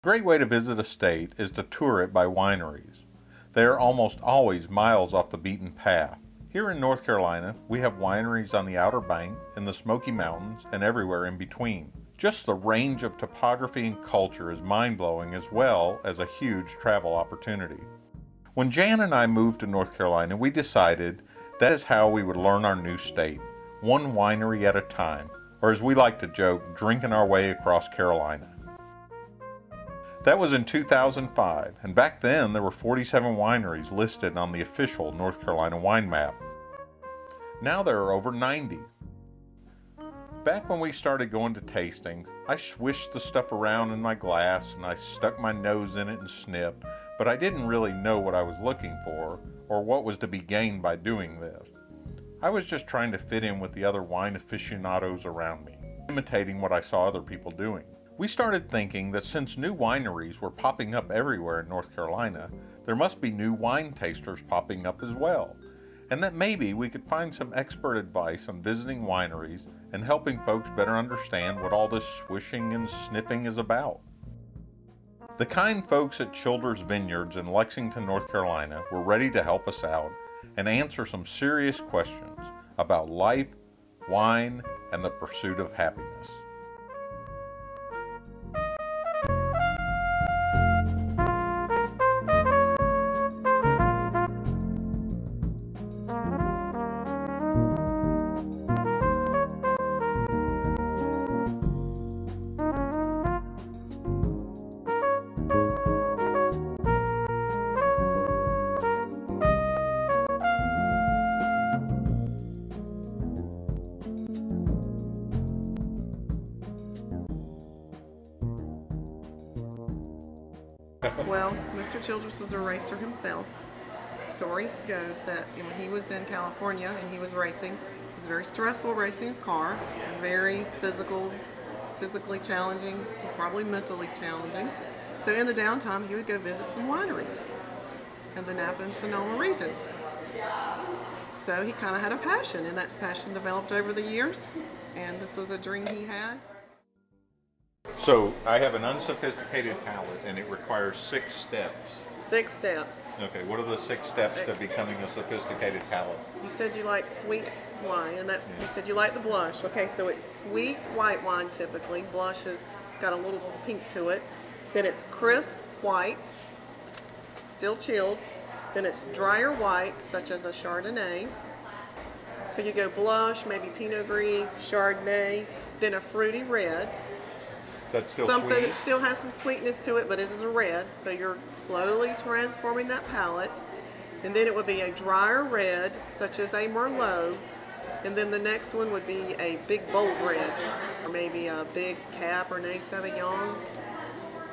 great way to visit a state is to tour it by wineries. They are almost always miles off the beaten path. Here in North Carolina, we have wineries on the Outer Banks, in the Smoky Mountains, and everywhere in between. Just the range of topography and culture is mind-blowing, as well as a huge travel opportunity. When Jan and I moved to North Carolina, we decided that is how we would learn our new state, one winery at a time, or as we like to joke, drinking our way across Carolina. That was in 2005, and back then there were 47 wineries listed on the official North Carolina wine map. Now there are over 90. Back when we started going to tastings, I swished the stuff around in my glass and I stuck my nose in it and sniffed, but I didn't really know what I was looking for or what was to be gained by doing this. I was just trying to fit in with the other wine aficionados around me, imitating what I saw other people doing. We started thinking that since new wineries were popping up everywhere in North Carolina, there must be new wine tasters popping up as well, and that maybe we could find some expert advice on visiting wineries and helping folks better understand what all this swishing and sniffing is about. The kind folks at Childress Vineyards in Lexington, North Carolina were ready to help us out and answer some serious questions about life, wine, and the pursuit of happiness. Well, Mr. Childress was a racer himself. Story goes that when he was in California and he was racing, it was very stressful racing a car, very physically challenging, probably mentally challenging. So in the downtime, he would go visit some wineries in the Napa and Sonoma region. So he kind of had a passion, and that passion developed over the years, and this was a dream he had. So I have an unsophisticated palate and it requires 6 steps. 6 steps. Okay, what are the 6 steps to becoming a sophisticated palate? You said you like sweet wine, and you said you like the blush. Okay, so it's sweet white wine typically. Blush has got a little pink to it. Then it's crisp whites, still chilled. Then it's drier whites, such as a Chardonnay. So you go blush, maybe Pinot Gris, Chardonnay, then a fruity red. That's still something sweet? that still has some sweetness to it, but it is a red, so you're slowly transforming that palate. And then it would be a drier red, such as a Merlot, and then the next one would be a big bold red, or maybe a big Cabernet Sauvignon.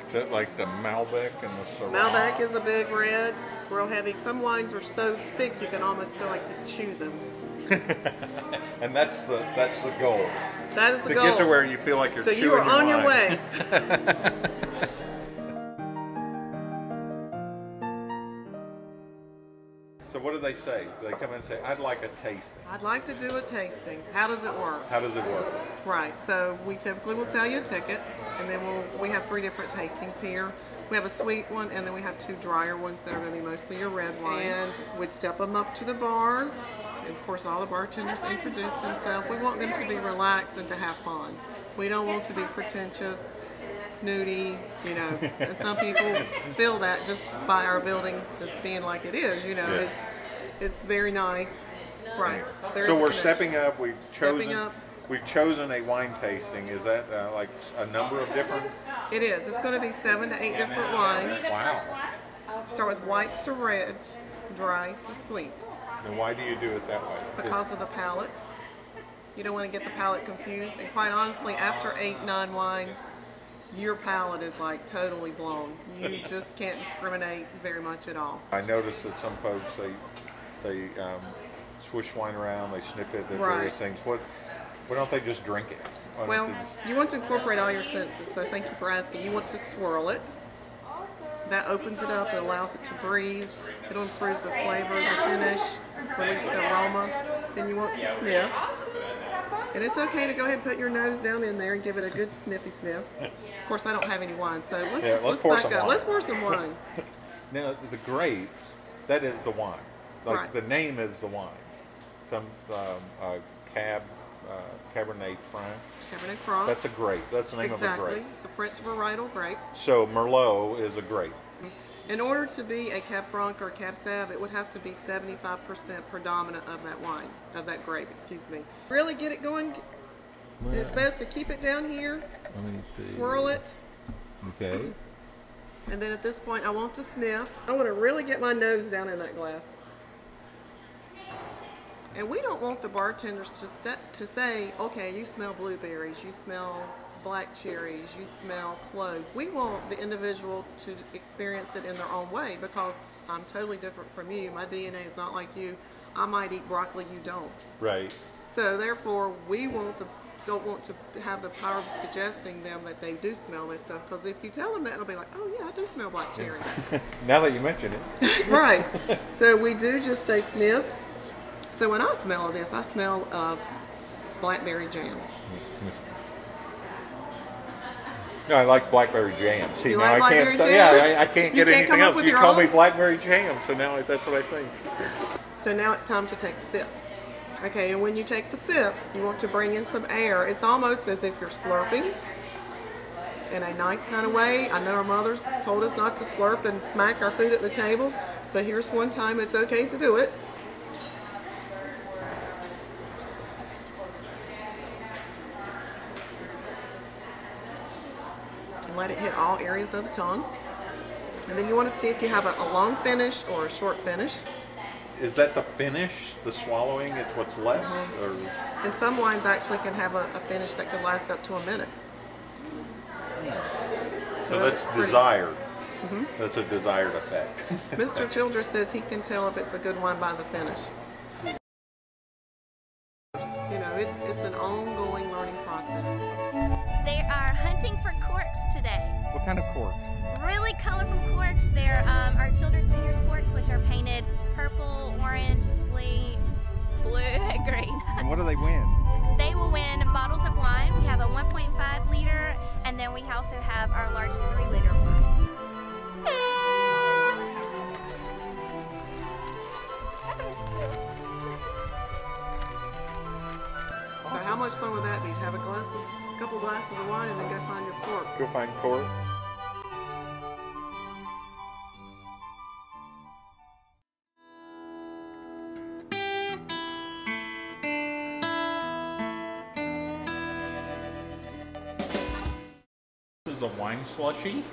Is that like the Malbec and the Syrah? Malbec is a big red, real heavy. Some wines are so thick you can almost feel like you chew them. And that's the goal. That is the goal. To get to where you feel like you're chewing your wine. So you are on your way. So what do they say? Do they come in and say, I'd like a tasting? I'd like to do a tasting. How does it work? How does it work? Right, so we typically will sell you a ticket, and then we have 3 different tastings here. We have a sweet one, and then we have 2 drier ones that are going to be mostly your red wine. And we'd step them up to the bar. And of course, all the bartenders introduce themselves. We want them to be relaxed and to have fun. We don't want to be pretentious, snooty, you know. And some people feel that just by our building just being like it is, you know. Yeah. It's very nice. Right. So we're stepping up. We've chosen a wine tasting. Is that like a number of different? It is. It's going to be 7 to 8 different wines. Wow. Start with whites to reds, dry to sweet. And why do you do it that way? Because of the palate. You don't want to get the palate confused. And quite honestly, after 8, 9 wines, your palate is like totally blown. You just can't discriminate very much at all. I noticed that some folks, they swish wine around, they snip it, they Right. various things. Why don't they just drink it? Well, you want to incorporate all your senses, so thank you for asking. You want to swirl it. That opens it up, it allows it to breathe. It'll improve the flavor, the finish, release the aroma. Then you want to sniff. And it's okay to go ahead and put your nose down in there and give it a good sniffy sniff. Of course, I don't have any wine, so let's pour back some up. wine. Let's pour some wine. Now, the grape, that is the wine. Like, Right. the name is the wine. Some Cabernet Franc. Cabernet Franc. That's a grape. That's the name of a Exactly. grape. It's a French varietal grape. So Merlot is a grape. In order to be a Cab Franc or Cab Sav, it would have to be 75% predominant of that wine, of that grape, excuse me. Really get it going, and it's best to keep it down here, swirl it, Okay. and then at this point I want to sniff. I want to really get my nose down in that glass. And we don't want the bartenders to say, okay, you smell blueberries, you smell black cherries, you smell clove. We want the individual to experience it in their own way, because I'm totally different from you. My DNA is not like you. I might eat broccoli, you don't. Right. So therefore, we don't want to have the power of suggesting them that they do smell this stuff, because if you tell them that, they'll be like, oh yeah, I do smell black cherries. Now that you mention it. Right. So we do just say sniff. So when I smell of this, I smell of blackberry jam. No, I like blackberry jam. See, You now like I can't blackberry say, jam? yeah, I can't You get can't anything come up else. with You your told me own? blackberry jam, so now that's what I think. So now it's time to take a sip. Okay, and when you take the sip, you want to bring in some air. It's almost as if you're slurping in a nice kind of way. I know our mothers told us not to slurp and smack our food at the table, but here's one time it's okay to do it. And let it hit all areas of the tongue. And then you want to see if you have a long finish or a short finish. Is that the finish, the swallowing, it's what's left? Or? And some wines actually can have a finish that can last up to a minute. So that's pretty- desired. That's a desired effect. Mr. Childress says he can tell if it's a good wine by the finish. You know, it's an ongoing learning process. They are hunting for corks today. What kind of cork? Really colorful corks. They're our Childress Vineyards corks, which are painted purple, orange, blue, and green. And what do they win? They will win bottles of wine. We have a 1.5 liter, and then we also have our large 3-liter wine. So how much fun would that be to have a couple glasses of wine and then go find your corks? Go find cork. This is a wine slushy.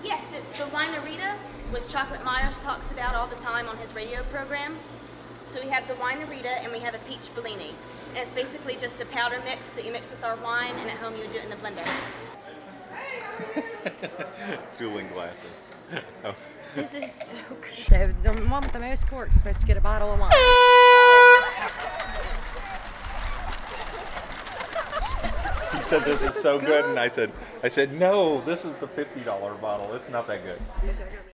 Yes, it's the Winerita, which Chocolate Myers talks about all the time on his radio program. So we have the Winerita and we have a peach Bellini. And it's basically just a powder mix that you mix with our wine, and at home you would do it in the blender. Dueling glasses. Oh. This is so good. The one with the most corks is supposed to get a bottle of wine. He said this is so good, and I said no, this is the $50 bottle. It's not that good. Okay, I got it.